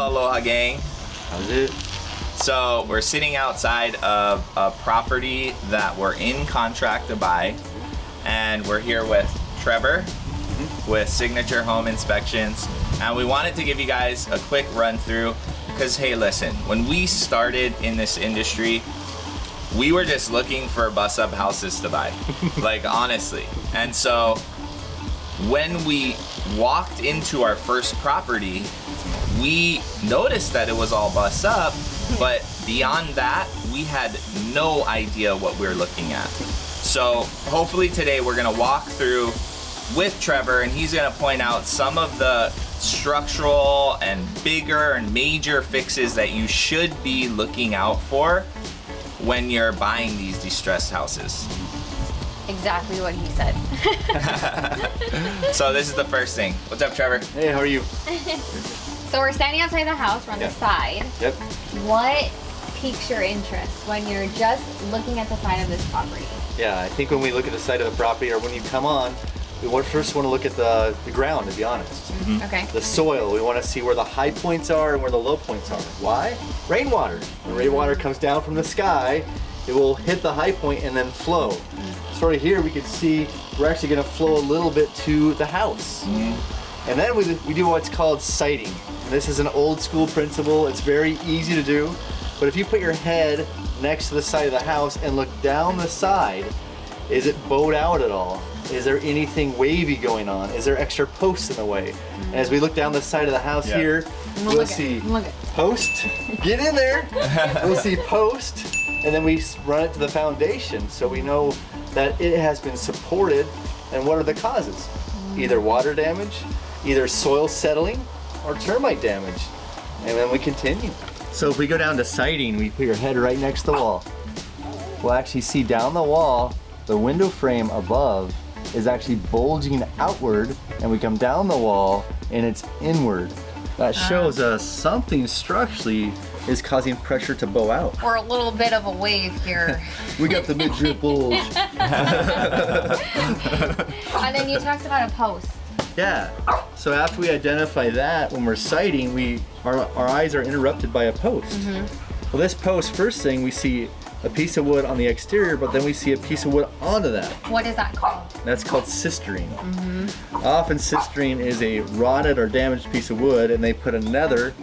Aloha gang. How's it? So we're sitting outside of a property that we're in contract to buy, and we're here with Trevor with Signature Home Inspections, and we wanted to give you guys a quick run through because hey, listen, when we started in this industry, we were just looking for bus up houses to buy, like honestly. And so when we walked into our first property, we noticed that it was all bus up, but beyond that, we had no idea what we were looking at. So hopefully today we're gonna walk through with Trevor, and he's gonna point out some of the structural and bigger and major fixes that you should be looking out for when you're buying these distressed houses. Exactly what he said. So this is the first thing. What's up, Trevor? Hey, how are you? So we're standing outside the house, we're on the side. Yep. What piques your interest when you're just looking at the side of this property? Yeah, I think when we look at the side of the property, or when you come on, we first want to look at the ground, to be honest. Okay. The soil, we want to see where the high points are and where the low points are. Why? Rainwater. When rainwater comes down from the sky, it will hit the high point and then flow. So right here we can see we're actually going to flow a little bit to the house. And then we do what's called sighting. And this is an old school principle. It's very easy to do. But if you put your head next to the side of the house and look down the side, is it bowed out at all? Is there anything wavy going on? Is there extra posts in the way? And as we look down the side of the house here, we'll see post. Get in there. We'll see post, and then we run it to the foundation so we know that it has been supported. And what are the causes? Either water damage, either soil settling, or termite damage. And then we continue. So if we go down to sighting, we put your head right next to the wall. We'll actually see down the wall, the window frame above is actually bulging outward, and we come down the wall and it's inward. That shows us something structurally is causing pressure to bow out. Or a little bit of a wave here. We got the midriff bulge. And then you talked about a post. Yeah. So after we identify that, when we're sighting, our eyes are interrupted by a post. Well, this post, first thing we see a piece of wood on the exterior, but then we see a piece of wood onto that. What is that called? That's called sistering. Often sistering is a rotted or damaged piece of wood, and they put another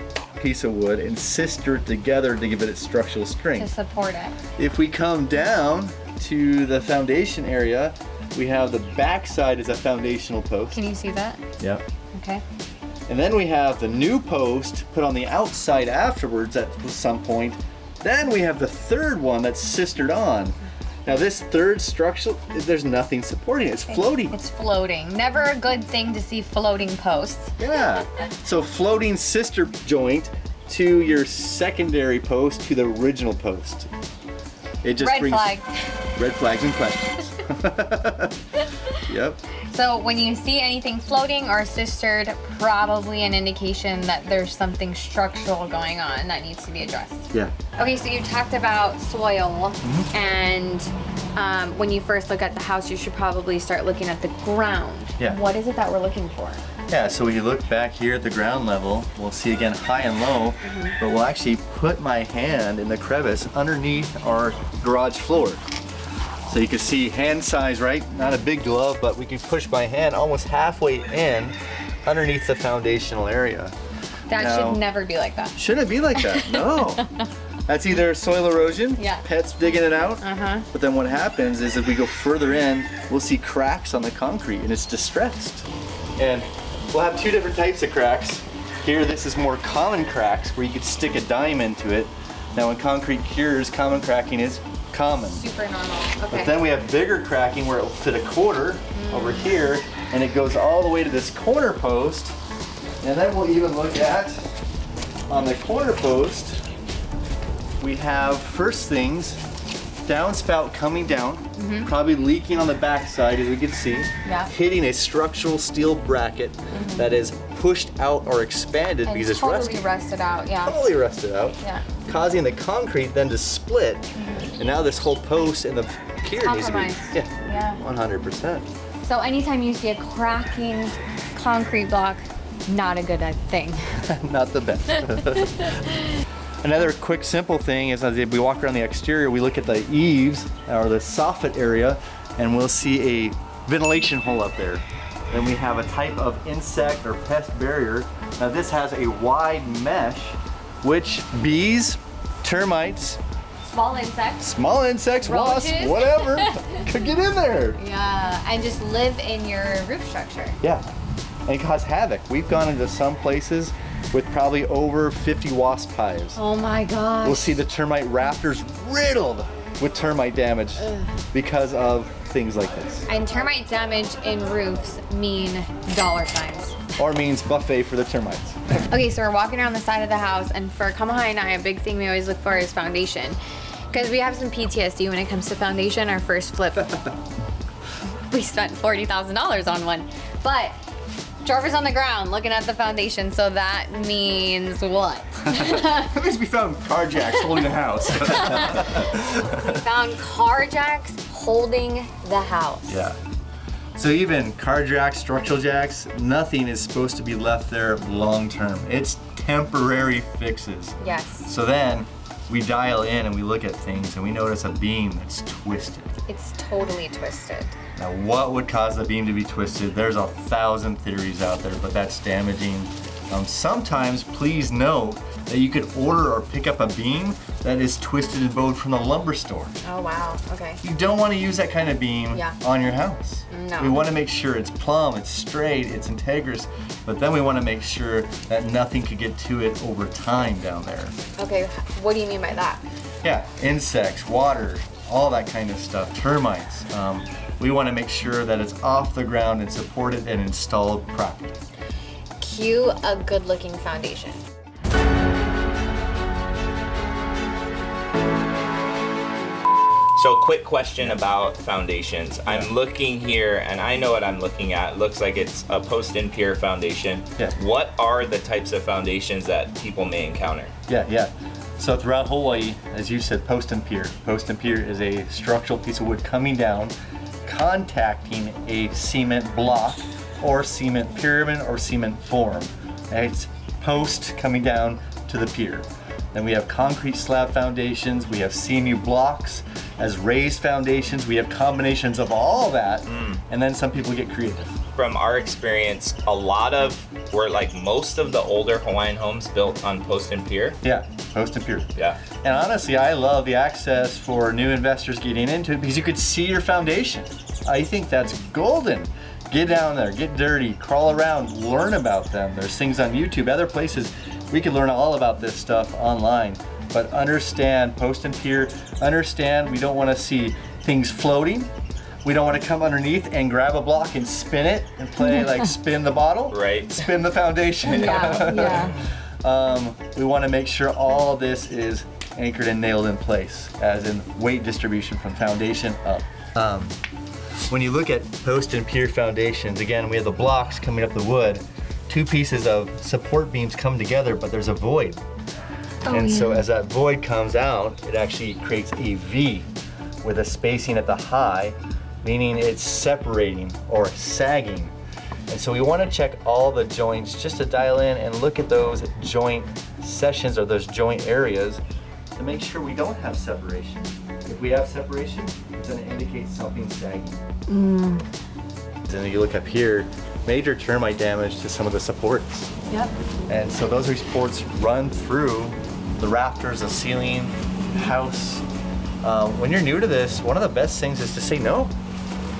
piece of wood and sister it together to give it its structural strength. To support it. If we come down to the foundation area, we have the back side is a foundational post. Can you see that? Yep. Okay. And then we have the new post put on the outside afterwards at some point. Then we have the third one that's sistered on. Now this third structure, there's nothing supporting it. It's floating. It's floating. Never a good thing to see floating posts. Yeah. So floating sister joint to your secondary post to the original post. It just brings red flags and questions. Yep. So when you see anything floating or sistered, probably an indication that there's something structural going on that needs to be addressed. Yeah. Okay, so you talked about soil, and when you first look at the house, you should probably start looking at the ground. Yeah. What is it that we're looking for? Yeah, so when you look back here at the ground level, we'll see again high and low, but we'll actually put my hand in the crevice underneath our garage floor. So you can see hand size, right? Not a big glove, but we can push my hand almost halfway in underneath the foundational area. That should never be like that. Shouldn't be like that, no. That's either soil erosion, pets digging it out, but then what happens is if we go further in, we'll see cracks on the concrete and it's distressed. And we'll have two different types of cracks. Here, this is more common cracks where you could stick a dime into it. Now when concrete cures, common cracking is common. Super normal, okay. But then we have bigger cracking where it will fit a quarter over here, and it goes all the way to this corner post. And then we'll even look at, on the corner post, we have first things, downspout coming down, probably leaking on the back side as we can see, hitting a structural steel bracket that is pushed out or expanded and because it's totally rusted out, Totally rusted out, causing the concrete then to split. And now this whole post and the pier needs to be, 100%. So anytime you see a cracking concrete block, not a good thing. Not the best. Another quick, simple thing is as we walk around the exterior, we look at the eaves or the soffit area, and we'll see a ventilation hole up there. Then we have a type of insect or pest barrier. Now this has a wide mesh, which bees, termites, Small insects, wasps, roaches. whatever, could get in there. Yeah, and just live in your roof structure. Yeah, and cause havoc. We've gone into some places with probably over 50 wasp hives. Oh my gosh. We'll see the termite rafters riddled with termite damage because of things like this. And termite damage in roofs mean dollar signs. Or means buffet for the termites. Okay, so we're walking around the side of the house, and for Kamohai and I, a big thing we always look for is foundation. Because we have some PTSD when it comes to foundation. Our first flip, we spent $40,000 on one. But Trevor's on the ground looking at the foundation, so that means what? At least we found car jacks holding the house. We found car jacks holding the house. Yeah. So even car jacks, structural jacks, nothing is supposed to be left there long term. It's temporary fixes. Yes. So then we dial in and we look at things and we notice a beam that's twisted. It's totally twisted. Now what would cause the beam to be twisted? There's 1,000 theories out there, but that's damaging. Sometimes please note that you could order or pick up a beam that is twisted and bowed from the lumber store. Oh wow, okay. You don't want to use that kind of beam on your house. No. We want to make sure it's plumb, it's straight, it's integrous, but then we want to make sure that nothing could get to it over time down there. Okay, what do you mean by that? Yeah, insects, water, all that kind of stuff, termites. We want to make sure that it's off the ground and supported and installed properly. Cue a good looking foundation. So quick question about foundations. I'm looking here and I know what I'm looking at. It looks like it's a post and pier foundation. Yeah. What are the types of foundations that people may encounter? Yeah. So throughout Hawaii, as you said, post and pier. Post and pier is a structural piece of wood coming down, contacting a cement block or cement pyramid or cement form. It's post coming down to the pier. Then we have concrete slab foundations, we have CMU blocks as raised foundations, we have combinations of all that, and then some people get creative. From our experience, most of the older Hawaiian homes built on post and pier. Yeah, post and pier. Yeah. And honestly, I love the access for new investors getting into it because you could see your foundation. I think that's golden. Get down there, get dirty, crawl around, learn about them. There's things on YouTube, other places. We can learn all about this stuff online, but understand post and pier, understand we don't want to see things floating. We don't want to come underneath and grab a block and spin it and play like spin the bottle, Right. Spin the foundation. Yeah. We want to make sure all this is anchored and nailed in place, as in weight distribution from foundation up. When you look at post and pier foundations, again, we have the blocks coming up the wood. Two pieces of support beams come together, but there's a void. So as that void comes out, it actually creates a V with a spacing at the high, meaning it's separating or sagging. And so we want to check all the joints just to dial in and look at those joint sessions or those joint areas to make sure we don't have separation. If we have separation, it's going to indicate something sagging. And then you look up here, major termite damage to some of the supports. Yep. And so those supports run through the rafters, the ceiling, house. When you're new to this, one of the best things is to say no.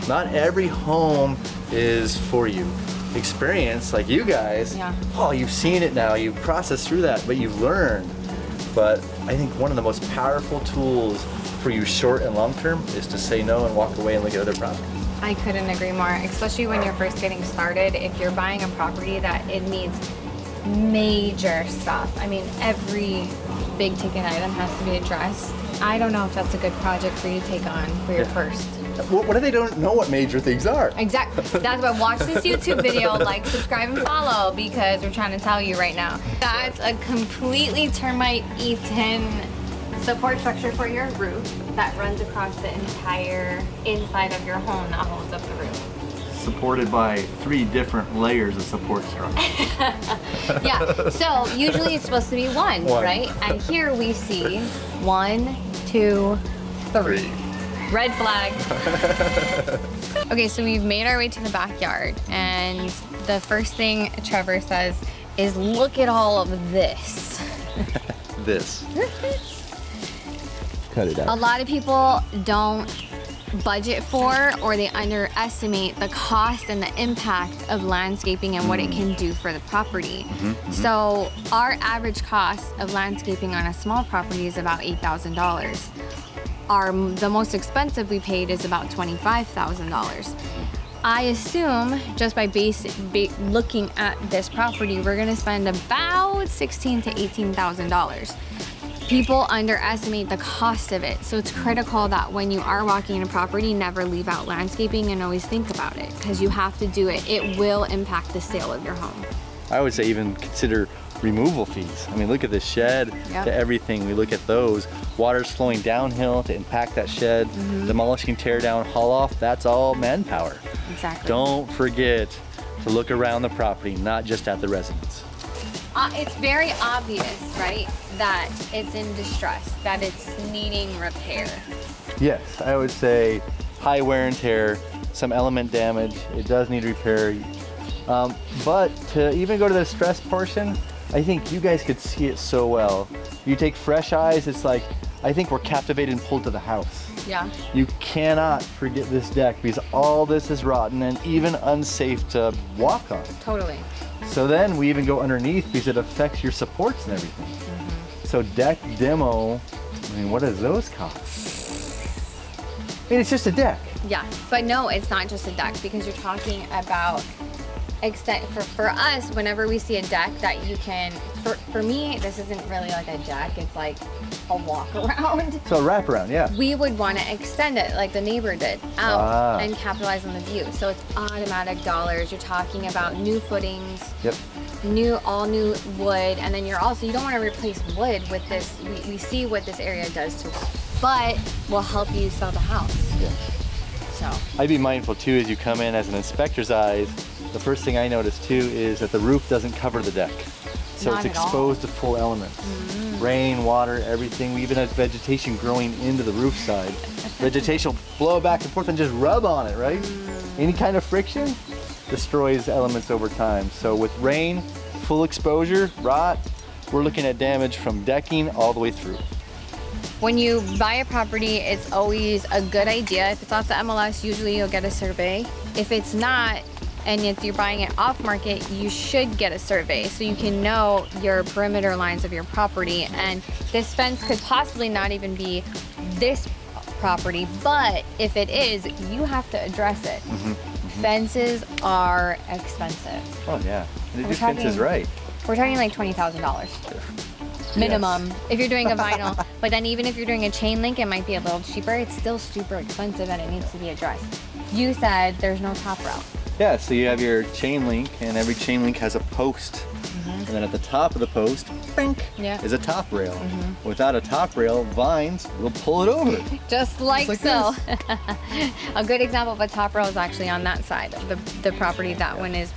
Not every home is for you. Experience, like you guys, you've seen it now, you've processed through that, but you've learned. But I think one of the most powerful tools for you short and long term is to say no and walk away and look at other properties. I couldn't agree more, especially when you're first getting started. If you're buying a property that it needs major stuff, I mean, every big ticket item has to be addressed. I don't know if that's a good project for you to take on for your first. What if they don't know what major things are? Exactly. That's why watch this YouTube video, like, subscribe, and follow, because we're trying to tell you right now. That's a completely termite-eaten support structure for your roof that runs across the entire inside of your home that holds up the roof. supported by 3 different layers of support structure. Yeah, so usually it's supposed to be one, right? And here we see 1, 2, 3. Red flag. Okay, so we've made our way to the backyard, and the first thing Trevor says is, look at all of this. This. Cut it A out. lot of people don't budget for, or they underestimate the cost and the impact of landscaping and what it can do for the property. So our average cost of landscaping on a small property is about $8,000. The most expensive we paid is about $25,000. I assume just by looking at this property, we're gonna spend about $16,000 to $18,000. People underestimate the cost of it, so it's critical that when you are walking a property, never leave out landscaping and always think about it, because you have to do it. It will impact the sale of your home. I would say even consider removal fees. I mean, look at the shed, to everything. We look at those. Water's flowing downhill to impact that shed. Demolishing, tear down, haul off, that's all manpower. Exactly. Don't forget to look around the property, not just at the residence. It's very obvious, right, that it's in distress, that it's needing repair. Yes, I would say high wear and tear, some element damage. It does need repair. But to even go to the stress portion, I think you guys could see it so well. You take fresh eyes, it's like, I think we're captivated and pulled to the house. Yeah. You cannot forget this deck because all this is rotten and even unsafe to walk on. Totally. So then we even go underneath because it affects your supports and everything. So deck demo, I mean, what does those cost? I mean, it's just a deck. Yeah, but no, it's not just a deck, because you're talking about extent for us. Whenever we see a deck that you can, for me, this isn't really like a deck, it's like a walk around. So a wraparound, yeah. We would want to extend it like the neighbor did out and capitalize on the view. So it's automatic dollars. You're talking about new footings, all new wood, and then you don't want to replace wood with this. We see what this area does to wood, but will help you sell the house. So I'd be mindful too as you come in as an inspector's eyes. The first thing I notice too is that the roof doesn't cover the deck. So Not it's at all. exposed to full elements. Rain, water, everything. We even have vegetation growing into the roof side. Vegetation will blow back and forth and just rub on it, right? Any kind of friction destroys elements over time. So with rain, full exposure, rot, we're looking at damage from decking all the way through. when you buy a property, it's always a good idea. If it's off the MLS, usually you'll get a survey. If it's not, and if you're buying it off market, you should get a survey so you can know your perimeter lines of your property. And this fence could possibly not even be this property, but if it is, you have to address it. Fences are expensive. Oh yeah, they do fences right. We're talking like $20,000 minimum. Yes. If you're doing a vinyl. But then even if you're doing a chain link, it might be a little cheaper. It's still super expensive and it needs to be addressed. You said there's no top rail. Yeah, so you have your chain link, and every chain link has a post. And then at the top of the post, bink, is a top rail. Without a top rail, vines will pull it over. Just like so. A good example of a top rail is actually on that side of the property. That one is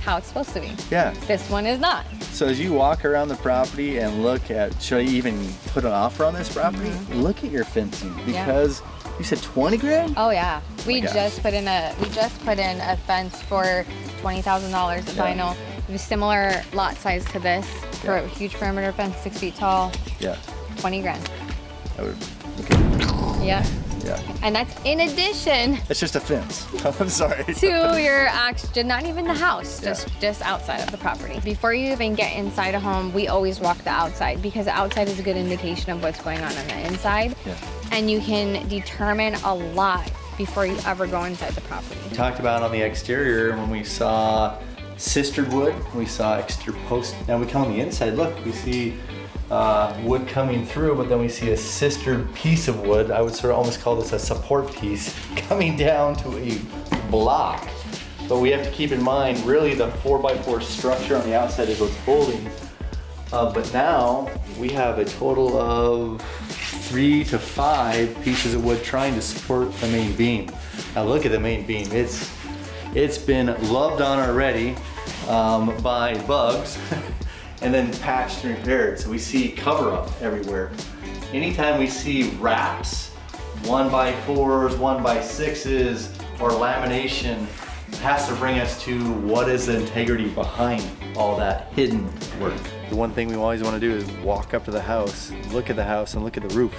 how it's supposed to be. Yeah. This one is not. So as you walk around the property and look at, should I even put an offer on this property? Look at your fencing, because you said 20 grand? Oh yeah. We gosh. just put in a fence for $20,000 vinyl. It was similar lot size to this, for a huge perimeter fence, 6 feet tall. Yeah. 20 grand. I would look at Yeah. Yeah. And that's in addition It's just a fence. I'm sorry. to your not even the house, just outside of the property. Before you even get inside a home, we always walk the outside, because the outside is a good indication of what's going on the inside. Yeah. And you can determine a lot before you ever go inside the property. We talked about on the exterior when we saw sistered wood, we saw exterior post. Now we come on the inside, look, we see wood coming through, but then we see a sistered piece of wood. I would sort of almost call this a support piece coming down to a block. But we have to keep in mind, really the 4x4 structure on the outside is what's holding. But now we have a total of 3 to 5 pieces of wood trying to support the main beam. Now look at the main beam. It's It's been loved on already by bugs and then patched and repaired. So we see cover up everywhere. Anytime we see wraps, 1x4s, 1x6s, or lamination, it has to bring us to what is the integrity behind all that hidden work. The one thing we always want to do is walk up to the house, look at the house, and look at the roof.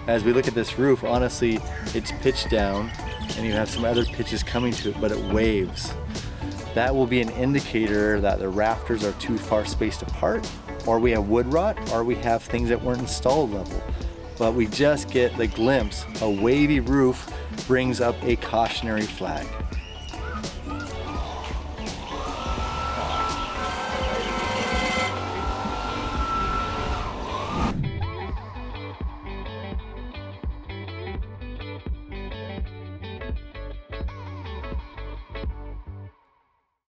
As we look at this roof, honestly, it's pitched down, and you have some other pitches coming to it, but it waves. That will be an indicator that the rafters are too far spaced apart, or we have wood rot, or we have things that weren't installed level. But we just get the glimpse. A wavy roof brings up a cautionary flag.